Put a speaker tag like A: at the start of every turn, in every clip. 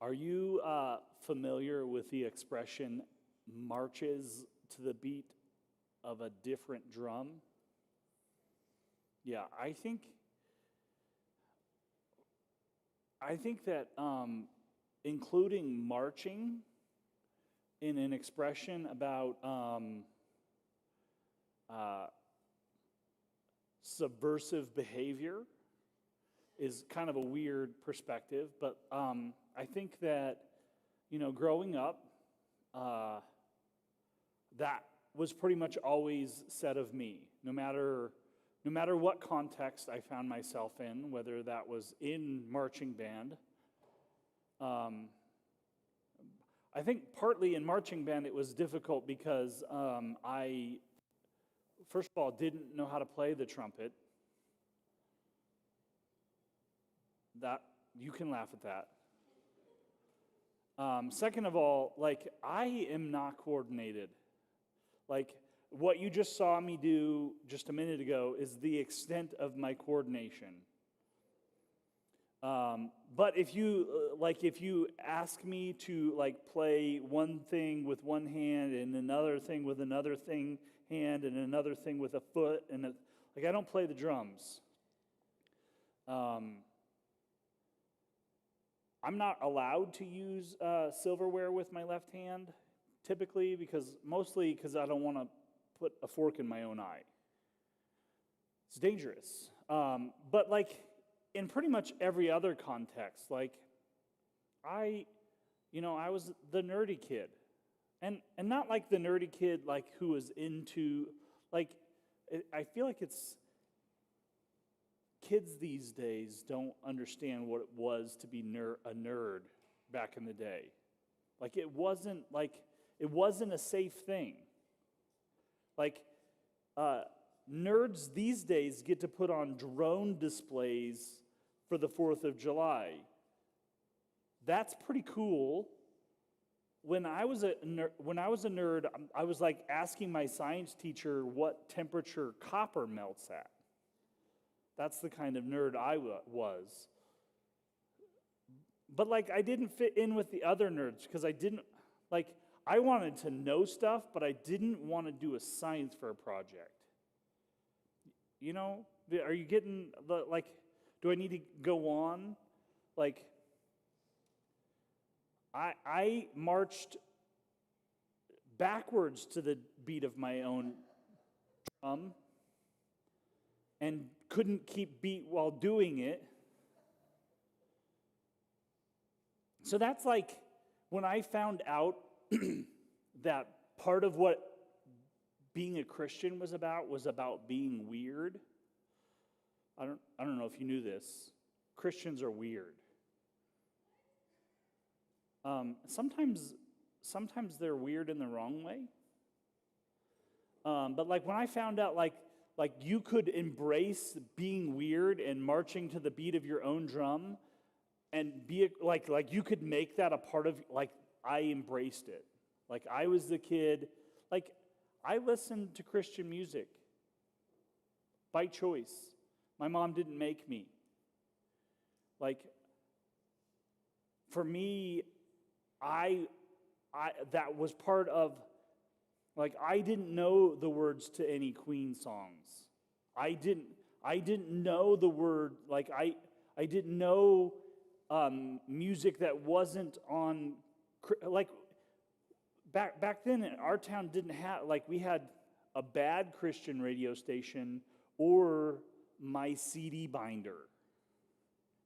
A: Are you familiar with the expression marches to the beat of a different drum? Yeah, I think that including marching in an expression about uh, subversive behavior is kind of a weird perspective, but I think that, growing up, uh, that was pretty much always said of me, no matter what context I found myself in, whether that was in marching band. Um, I think partly in marching band it was difficult because I, first of all, didn't know how to play the trumpet. That you can laugh at that. Second of all, I am not coordinated. Like what you just saw me do just a minute ago is the extent of my coordination. But if you ask me to play one thing with one hand and another thing with another hand and another thing with a foot I don't play the drums. I'm not allowed to use silverware with my left hand, typically, mostly because I don't want to put a fork in my own eye. It's dangerous. But in pretty much every other context, I was the nerdy kid, and not like the nerdy kid who was into I feel like it's. Kids these days don't understand what it was to be a nerd back in the day. It wasn't a safe thing. Nerds these days get to put on drone displays for the 4th of July. That's pretty cool. When I was a nerd, I was asking my science teacher what temperature copper melts at. That's the kind of nerd I was. But I didn't fit in with the other nerds because I wanted to know stuff, but I didn't want to do a science fair project. Are you getting do I need to go on? I marched backwards to the beat of my own drum and couldn't keep beat while doing it. So that's when I found out that part of what being a Christian was about being weird. I don't know if you knew this. Christians are weird. Sometimes they're weird in the wrong way. But when I found out you could embrace being weird and marching to the beat of your own drum and be you could make that a part of I embraced it. I was the kid, I listened to Christian music by choice. My mom didn't make me. For me, I that was part of I didn't know the words to any Queen songs. I didn't know the word, I didn't know music that wasn't on, back then our town didn't have, we had a bad Christian radio station or my CD binder.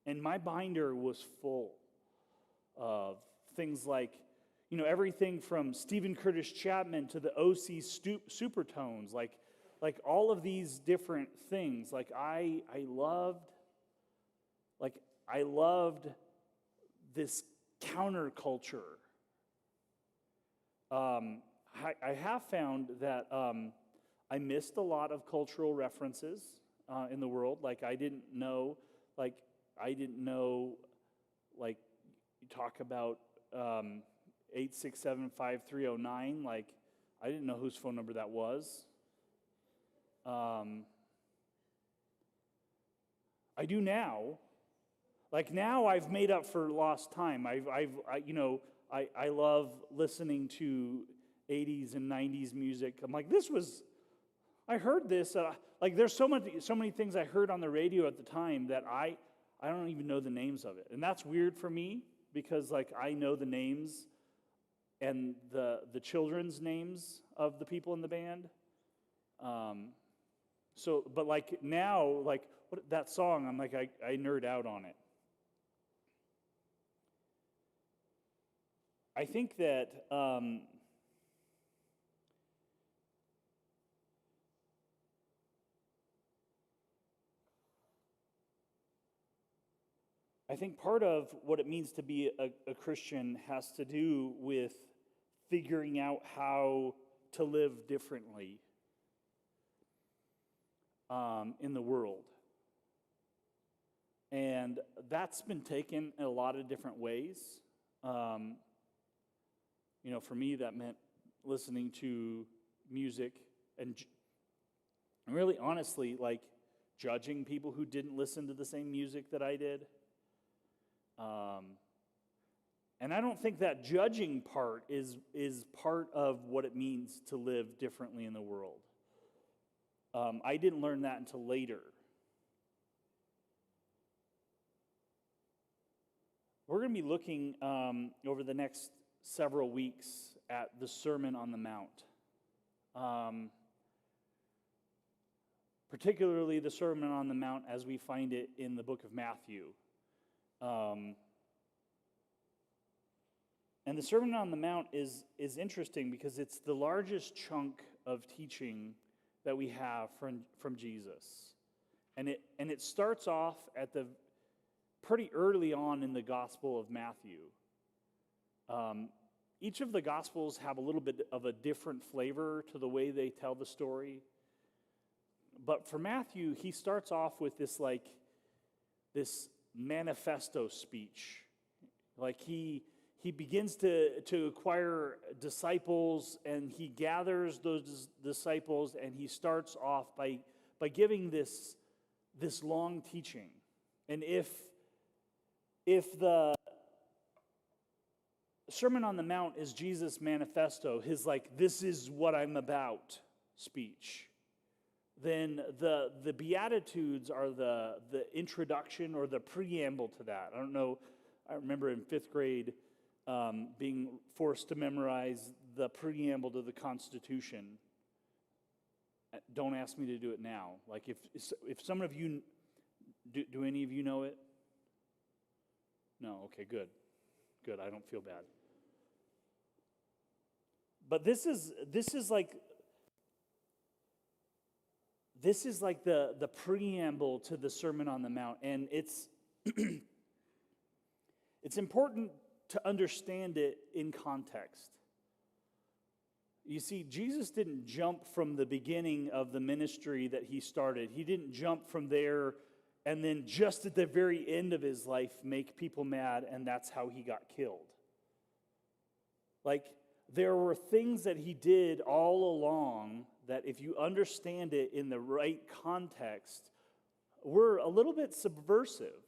A: And my binder was full of things everything from Stephen Curtis Chapman to the OC Supertones, all of these different things. I loved this counterculture. I have found that I missed a lot of cultural references in the world. I didn't know, you talk about 867-5309, I didn't know whose phone number that was. I do now. Like now I've made up for lost time. I love listening to 80s and 90s music. I'm like, I heard this. Like there's so many things I heard on the radio at the time that I don't even know the names of it. And that's weird for me because like I know the names and the children's names of the people in the band. But like now, like that song, I'm like, I nerd out on it. I think that part of what it means to be a Christian has to do with figuring out how to live differently in the world. And that's been taken in a lot of different ways. For me, that meant listening to music and really honestly, like judging people who didn't listen to the same music that I did. And I don't think that judging part is part of what it means to live differently in the world. I didn't learn that until later. We're going to be looking over the next several weeks at the Sermon on the Mount. Particularly the Sermon on the Mount as we find it in the book of Matthew. And the Sermon on the Mount is interesting because it's the largest chunk of teaching that we have from Jesus. And it starts off at the pretty early on in the Gospel of Matthew. Each of the Gospels have a little bit of a different flavor to the way they tell the story. But for Matthew, he starts off with this manifesto speech. Like he begins to acquire disciples, and he gathers those disciples, and he starts off by giving this long teaching. And if the Sermon on the Mount is Jesus' manifesto, his this is what I'm about speech, then the Beatitudes are the introduction or the preamble to that. I don't know, I remember in 5th grade being forced to memorize the preamble to the Constitution. Don't ask me to do it now. Like if some of you, do any of you know it? No, okay, good. Good, I don't feel bad. But this is like the preamble to the Sermon on the Mount, and it's it's important to understand it in context. You see, Jesus didn't jump from the beginning of the ministry that he started. He didn't jump from there and then just at the very end of his life make people mad, and that's how he got killed. Like, there were things that he did all along that if you understand it in the right context, were a little bit subversive.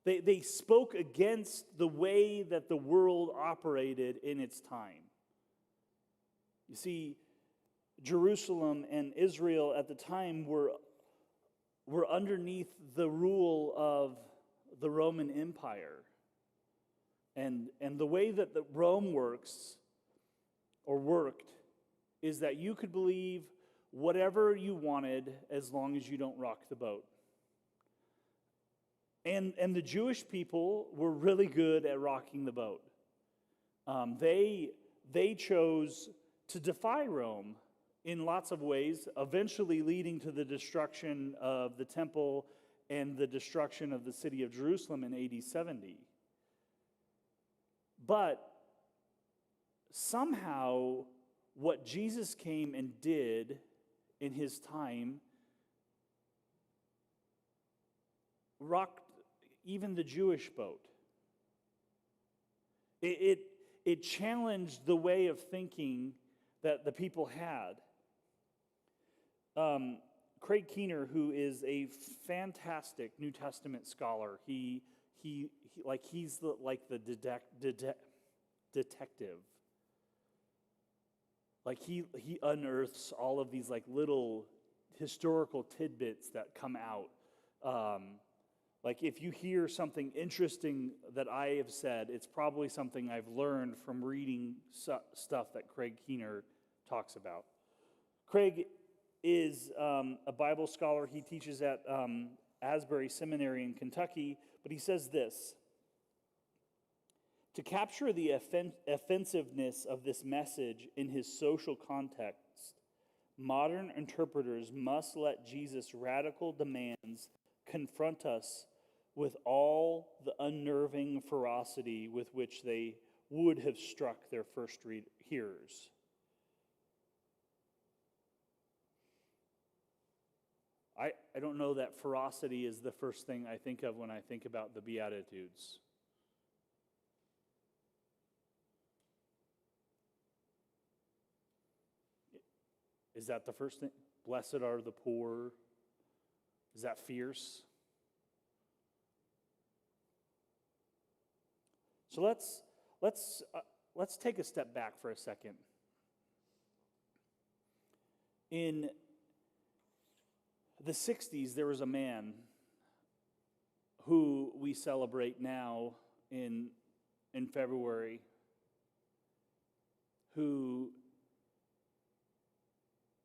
A: They spoke against the way that the world operated in its time. You see, Jerusalem and Israel at the time were underneath the rule of the Roman Empire. And the way that Rome works, or worked, is that you could believe whatever you wanted as long as you don't rock the boat. And the Jewish people were really good at rocking the boat. They chose to defy Rome in lots of ways, eventually leading to the destruction of the temple and the destruction of the city of Jerusalem in AD 70. But somehow, what Jesus came and did in his time rocked even the Jewish boat. It challenged the way of thinking that the people had. Craig Keener, who is a fantastic New Testament scholar, he he's the detective. Like he unearths all of these like little historical tidbits that come out. Like if you hear something interesting that I have said, it's probably something I've learned from reading stuff that Craig Keener talks about. Craig is a Bible scholar. He teaches at Asbury Seminary in Kentucky, but he says this: to capture the offensiveness of this message in his social context, modern interpreters must let Jesus' radical demands confront us with all the unnerving ferocity with which they would have struck their first hearers. I don't know that ferocity is the first thing I think of when I think about the Beatitudes. Is that the first thing? Blessed are the poor. Is that fierce? So let's take a step back for a second. In the 60s, there was a man who we celebrate now in February, who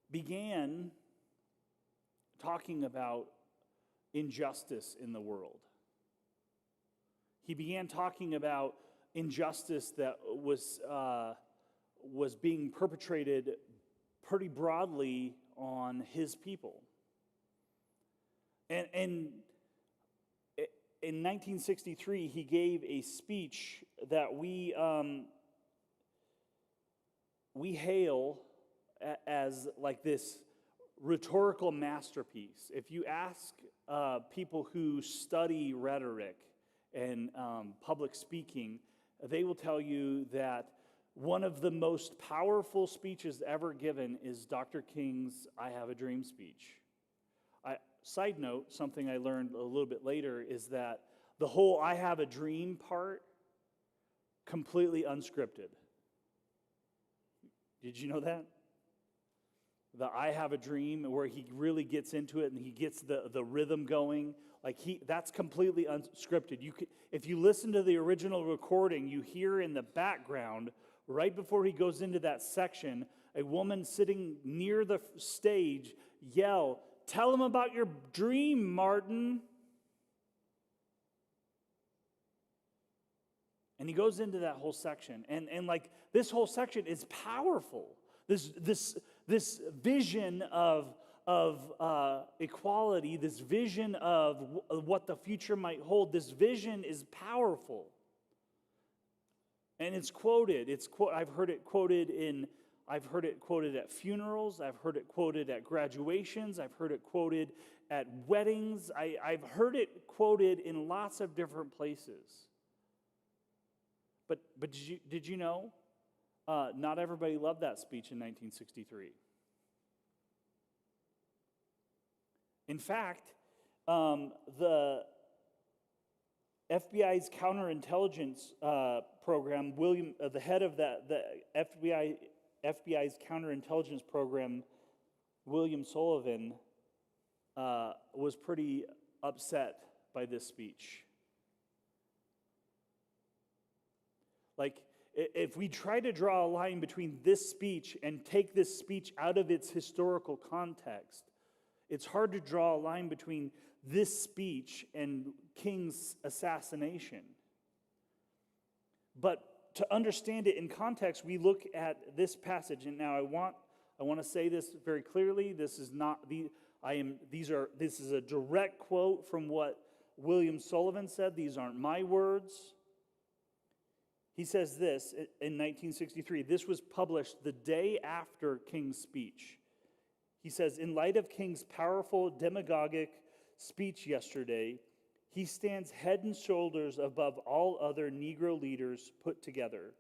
A: began talking about injustice in the world. He began talking about injustice that was being perpetrated pretty broadly on his people. And in 1963, he gave a speech that we hail as like this rhetorical masterpiece. If you ask people who study rhetoric and public speaking, they will tell you that one of the most powerful speeches ever given is Dr. King's I Have a Dream speech. Side note, something I learned a little bit later is that the whole I have a dream part, completely unscripted. Did you know that? The I have a dream, where he really gets into it and he gets the rhythm going, that's completely unscripted. If you listen to the original recording, you hear in the background, right before he goes into that section, a woman sitting near the stage yell, "Tell him about your dream, Martin." And he goes into that whole section. And like this whole section is powerful. This vision of equality, this vision of what the future might hold, this vision is powerful. And it's quoted. I've heard it quoted at funerals. I've heard it quoted at graduations. I've heard it quoted at weddings. I've heard it quoted in lots of different places. But did you know? Not everybody loved that speech in 1963. In fact, the FBI's counterintelligence program, the head of the FBI's counterintelligence program, William Sullivan, was pretty upset by this speech. Like, if we try to draw a line between this speech and take this speech out of its historical context, it's hard to draw a line between this speech and King's assassination. But to understand it in context, we look at this passage. And now I want to say this very clearly. This is a direct quote from what William Sullivan said. These aren't my words. He says this in 1963. This was published the day after King's speech. He says, in light of King's powerful demagogic speech yesterday, he stands head and shoulders above all other Negro leaders put together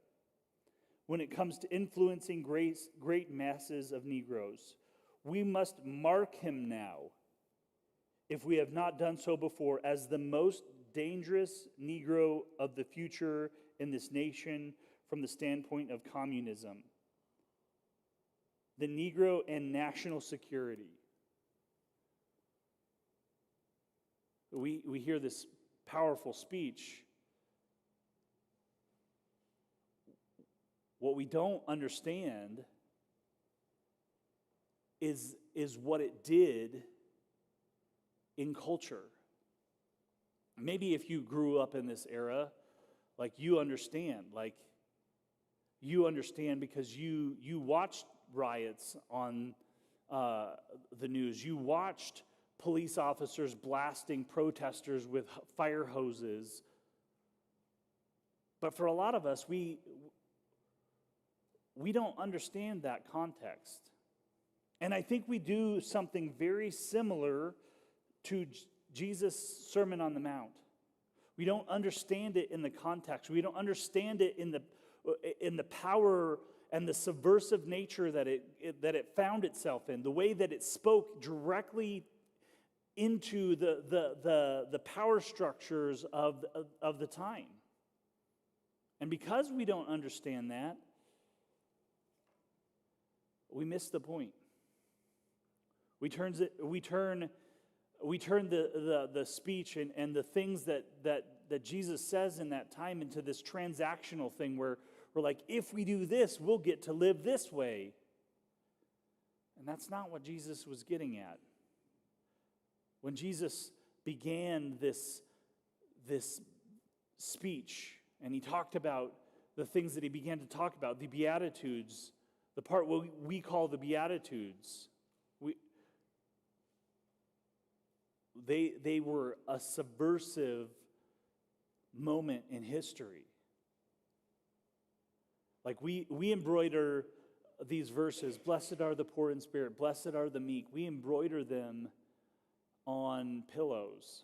A: when it comes to influencing great masses of Negroes. We must mark him now, if we have not done so before, as the most dangerous Negro of the future in this nation from the standpoint of communism. The Negro and national security. We hear this powerful speech. What we don't understand is what it did in culture. Maybe if you grew up in this era, you understand because you watched riots on the news. You watched police officers blasting protesters with fire hoses. But for a lot of us, we don't understand that context. And I think we do something very similar to Jesus' Sermon on the Mount. We don't understand it in the context. We don't understand it in the power and the subversive nature that it found itself in, the way that it spoke directly into the power structures of the time. And because we don't understand that, we miss the point. We turn the speech and the things that Jesus says in that time into this transactional thing where we're like, if we do this, we'll get to live this way. And that's not what Jesus was getting at. When Jesus began this speech, and he talked about the things that he began to talk about, the Beatitudes, the part what we call the Beatitudes, they were a subversive moment in history. We embroider these verses, blessed are the poor in spirit, blessed are the meek. We embroider them on pillows.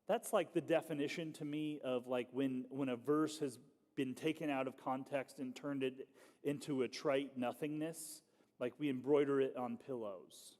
A: That's the definition to me of when a verse has been taken out of context and turned it into a trite nothingness. We embroider it on pillows.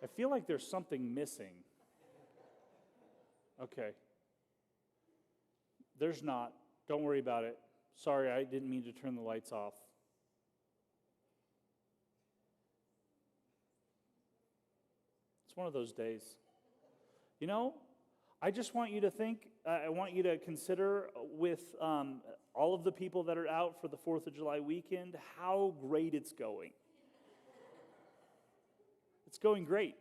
A: I feel like there's something missing. Okay. There's not. Don't worry about it. Sorry, I didn't mean to turn the lights off. It's one of those days. I just want you to think, I want you to consider with all of the people that are out for the 4th of July weekend, how great it's going. It's going great.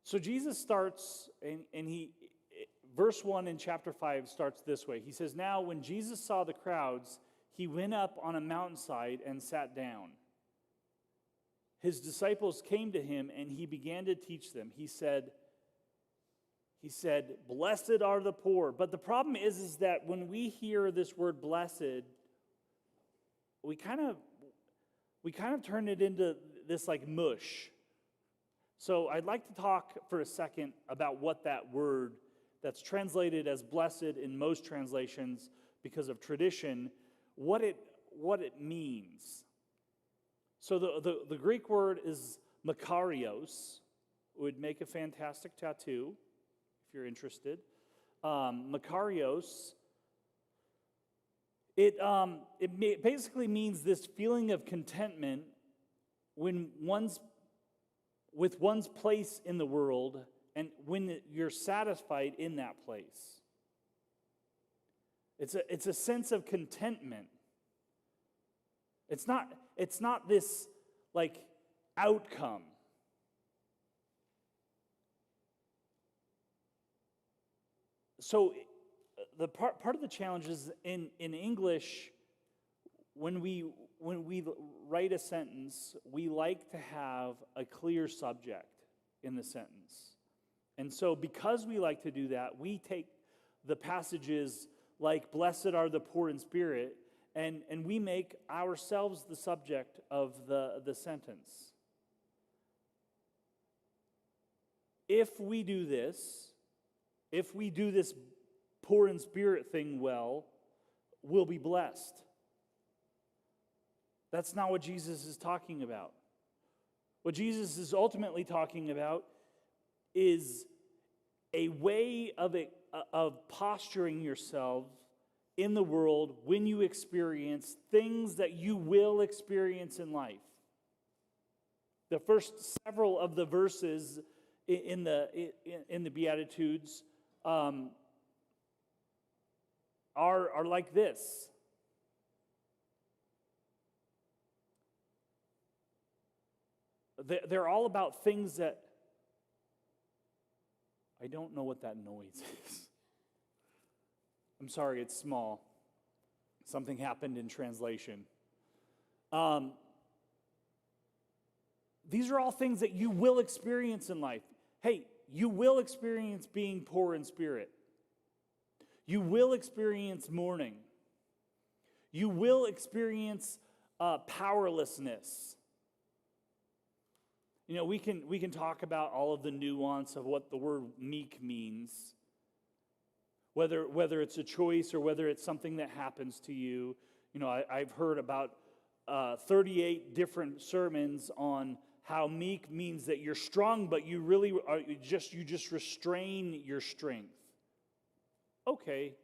A: So Jesus starts, and verse 1 in chapter 5 starts this way. He says, now when Jesus saw the crowds, he went up on a mountainside and sat down. His disciples came to him, and he began to teach them. He said, blessed are the poor. But the problem is that when we hear this word blessed, we kind of turn it into this mush. So I'd like to talk for a second about what that word that's translated as blessed in most translations because of tradition, what it means. So the Greek word is makarios. Would make a fantastic tattoo if you're interested. Makarios. It basically means this feeling of contentment with one's place in the world and when you're satisfied in that place. It's a sense of contentment. It's not this outcome. So the part of the challenge is in English, when we when we write a sentence, we like to have a clear subject in the sentence. And so because we like to do that, we take the passages like blessed are the poor in spirit, and we make ourselves the subject of the sentence. If we do this poor in spirit thing well, we'll be blessed. That's not what Jesus is talking about. What Jesus is ultimately talking about is a way of posturing yourself in the world when you experience things that you will experience in life. The first several of the verses in the Beatitudes are like this. They're all about things that I don't know what that noise is. I'm sorry, it's small. Something happened in translation. These are all things that you will experience in life. Hey, you will experience being poor in spirit. You will experience mourning. You will experience powerlessness. You know, we can talk about all of the nuance of what the word meek means, whether it's a choice or whether it's something that happens to you. You know, I've heard about 38 different sermons on how meek means that you're strong, but you really are you just restrain your strength. Okay.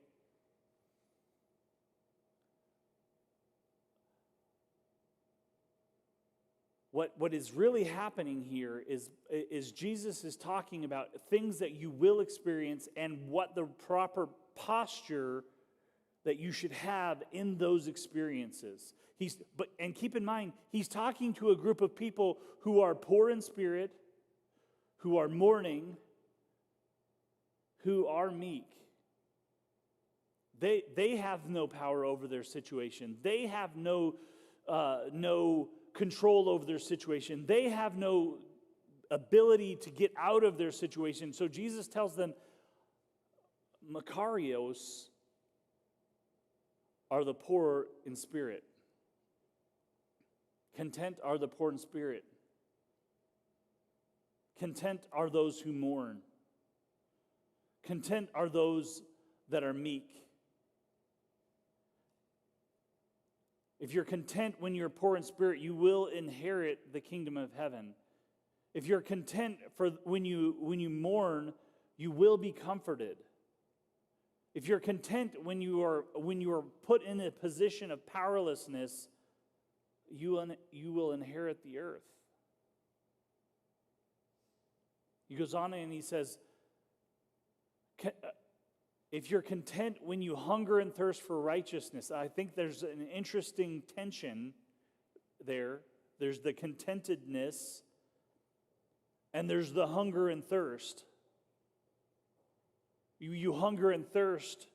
A: What is really happening here is Jesus is talking about things that you will experience and what the proper posture that you should have in those experiences. And keep in mind, he's talking to a group of people who are poor in spirit, who are mourning, who are meek. They have no power over their situation. They have no control over their situation. They have no ability to get out of their situation. So Jesus tells them, Makarios are the poor in spirit. Content are the poor in spirit. Content are those who mourn. Content are those that are meek. If you're content when you're poor in spirit, you will inherit the kingdom of heaven. If you're content when you mourn, you will be comforted. If you're content when you are put in a position of powerlessness, you will inherit the earth. He goes on and he says, if you're content when you hunger and thirst for righteousness, I think there's an interesting tension there. There's the contentedness, and there's the hunger and thirst. You hunger and thirst,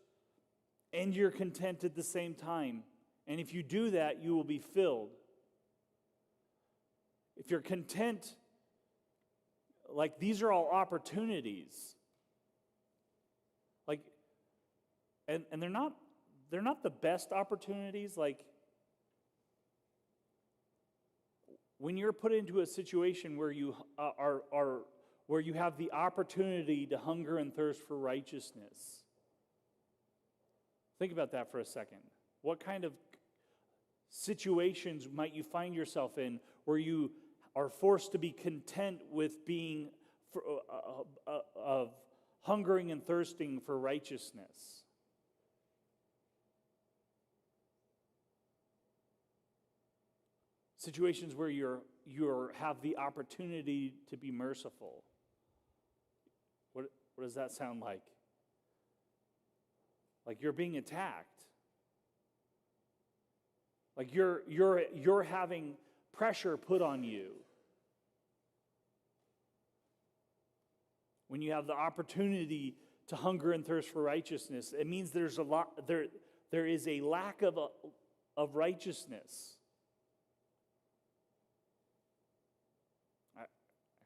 A: and you're content at the same time. And if you do that, you will be filled. If you're content, like these are all opportunities. Like, and they're not the best opportunities. Like, when you're put into a situation where you where you have the opportunity to hunger and thirst for righteousness. Think about that for a second. What kind of situations might you find yourself in where you are forced to be content with being of hungering and thirsting for righteousness? Situations where you have the opportunity to be merciful. What does that sound like? Like you're being attacked. Like you're having pressure put on you. When you have the opportunity to hunger and thirst for righteousness, it means there is a lack of righteousness.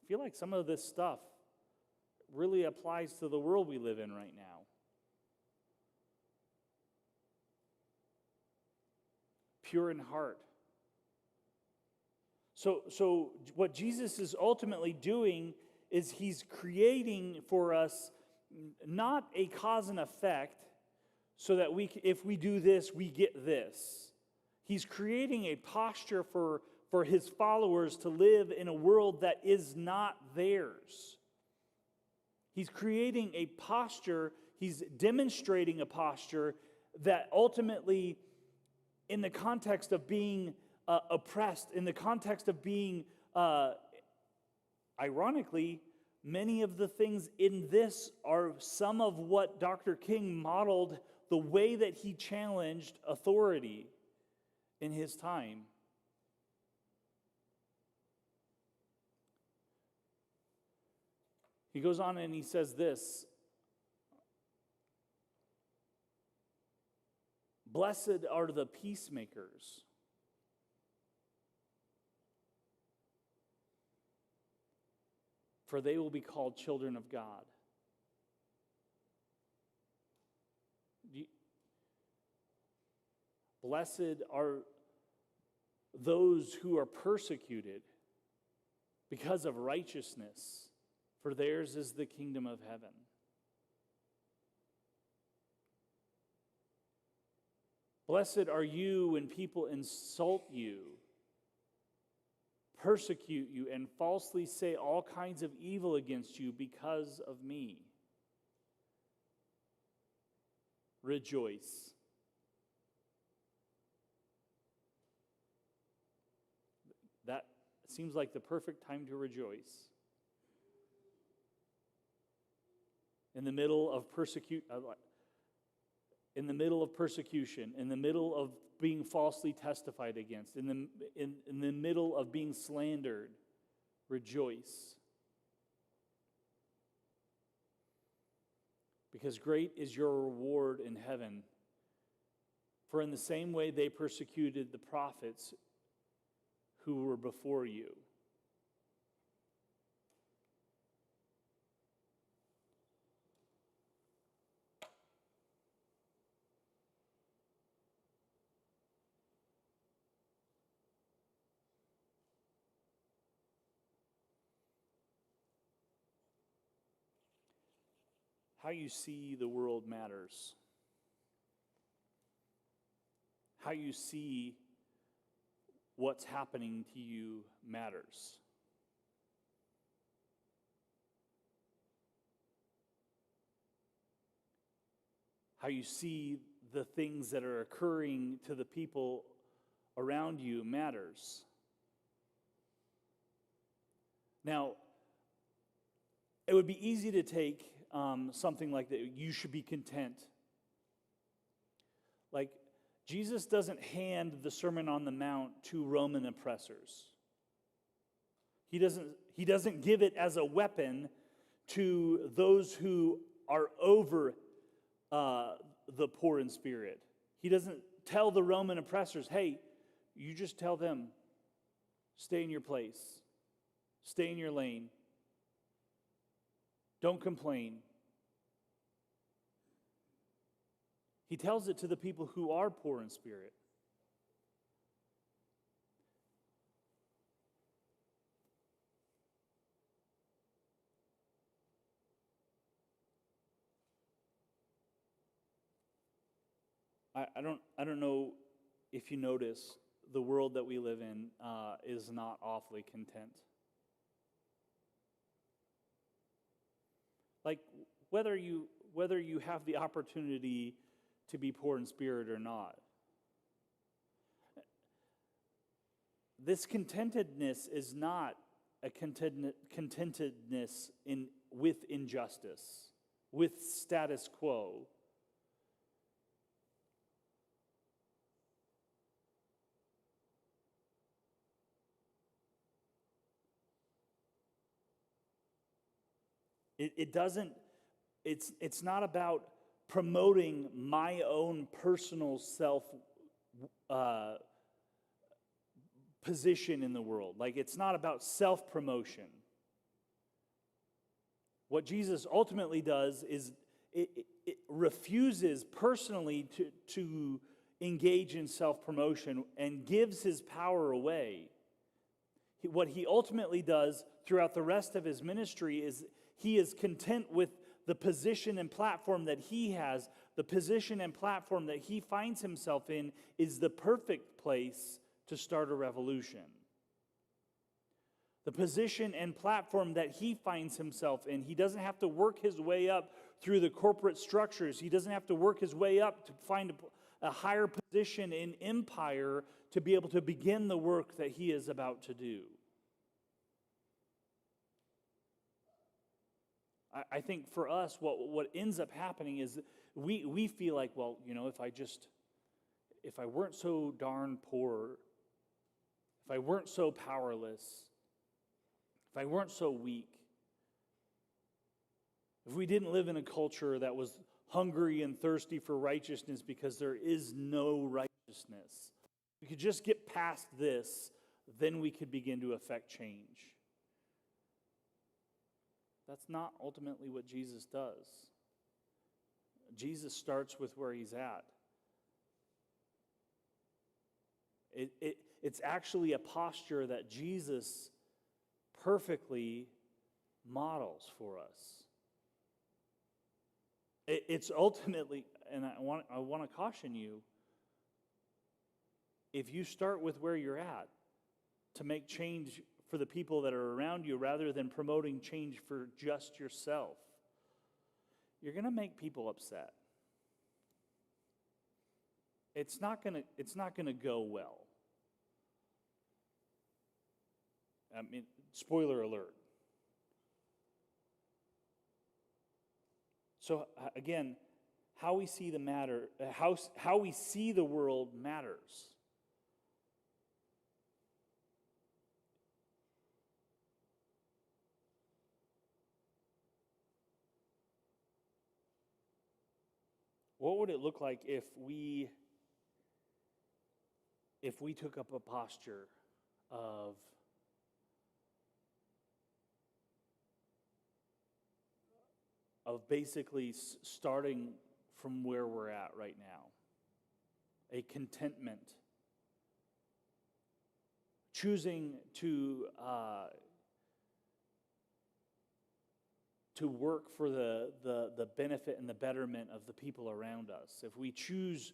A: feel like some of this stuff really applies to the world we live in right now. Pure in heart. So what Jesus is ultimately doing is he's creating for us not a cause and effect so that if we do this, we get this. He's creating a posture for his followers to live in a world that is not theirs. He's creating a posture, he's demonstrating a posture that ultimately, in the context of being oppressed, in the context of being, ironically, many of the things in this are some of what Dr. King modeled the way that he challenged authority in his time. He goes on and he says this: "Blessed are the peacemakers, for they will be called children of God." Blessed are those who are persecuted because of righteousness, for theirs is the kingdom of heaven. Blessed are you when people insult you, persecute you, and falsely say all kinds of evil against you because of me. Rejoice. That seems like the perfect time to rejoice. In the middle of persecution, in the middle of being falsely testified against, in the middle of being slandered, rejoice. Because great is your reward in heaven. For in the same way they persecuted the prophets who were before you. How you see the world matters. How you see what's happening to you matters. How you see the things that are occurring to the people around you matters. Now, it would be easy to take something like that. You should be content. Like, Jesus doesn't hand the Sermon on the Mount to Roman oppressors. He doesn't give it as a weapon to those who are over the poor in spirit. He doesn't tell the Roman oppressors, hey, you just tell them, stay in your place, stay in your lane, don't complain. He tells it to the people who are poor in spirit. I don't know if you notice, the world that we live in is not awfully content. Like, whether you have the opportunity to be poor in spirit or not. This contentedness is not a contentedness with injustice, with status quo. It's not about promoting my own personal self position in the world. Like, it's not about self-promotion. What Jesus ultimately does is it refuses personally to engage in self-promotion and gives his power away. What he ultimately does throughout the rest of his ministry is he is content with the position and platform that he has. The position and platform that he finds himself in is the perfect place to start a revolution. The position and platform that he finds himself in, he doesn't have to work his way up through the corporate structures. He doesn't have to work his way up to find a higher position in empire to be able to begin the work that he is about to do. I think for us, what ends up happening is we feel like, well, if I weren't so darn poor, if I weren't so powerless, if I weren't so weak, if we didn't live in a culture that was hungry and thirsty for righteousness because there is no righteousness, we could just get past this, then we could begin to affect change. That's not ultimately what Jesus does. Jesus starts with where he's at. It's actually a posture that Jesus perfectly models for us. It's ultimately, and I want to caution you, if you start with where you're at to make change for the people that are around you rather than promoting change for just yourself, you're going to make people upset. It's not going to go well. I mean, spoiler alert. So again, how we see how we see the world matters. What would it look like if we took up a posture of basically starting from where we're at right now? A contentment. Choosing to work for the benefit and the betterment of the people around us. If we choose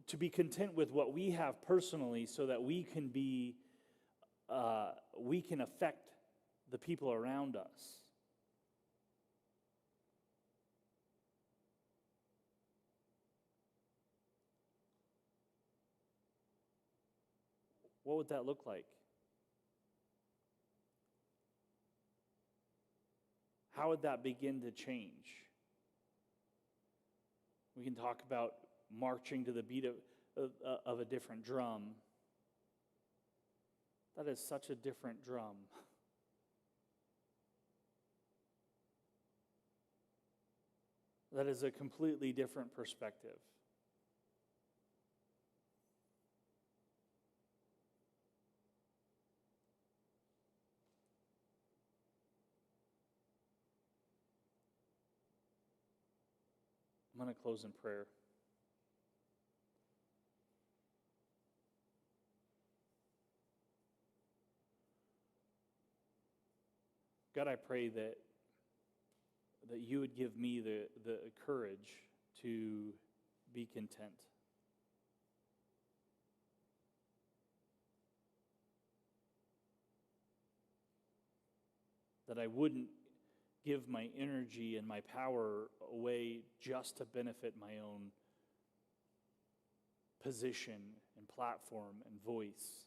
A: to be content with what we have personally so that we can affect the people around us. What would that look like? How would that begin to change? We can talk about marching to the beat of a different drum. That is such a different drum. That is a completely different perspective. I'm going to close in prayer. God, I pray that you would give me the courage to be content. That I wouldn't give my energy and my power away just to benefit my own position and platform and voice.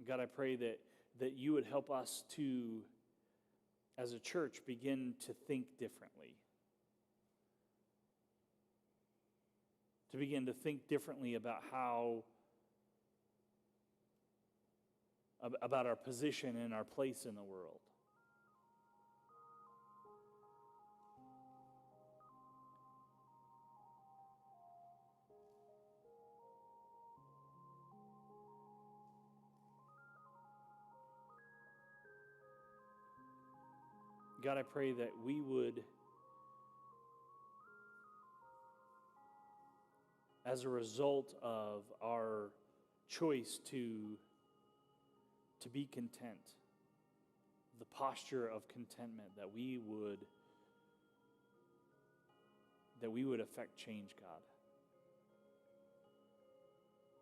A: God, I pray that you would help us to, as a church, begin to think differently. To begin to think differently about about our position and our place in the world. God, I pray that we would, as a result of our choice to be content, the posture of contentment, that we would affect change, God.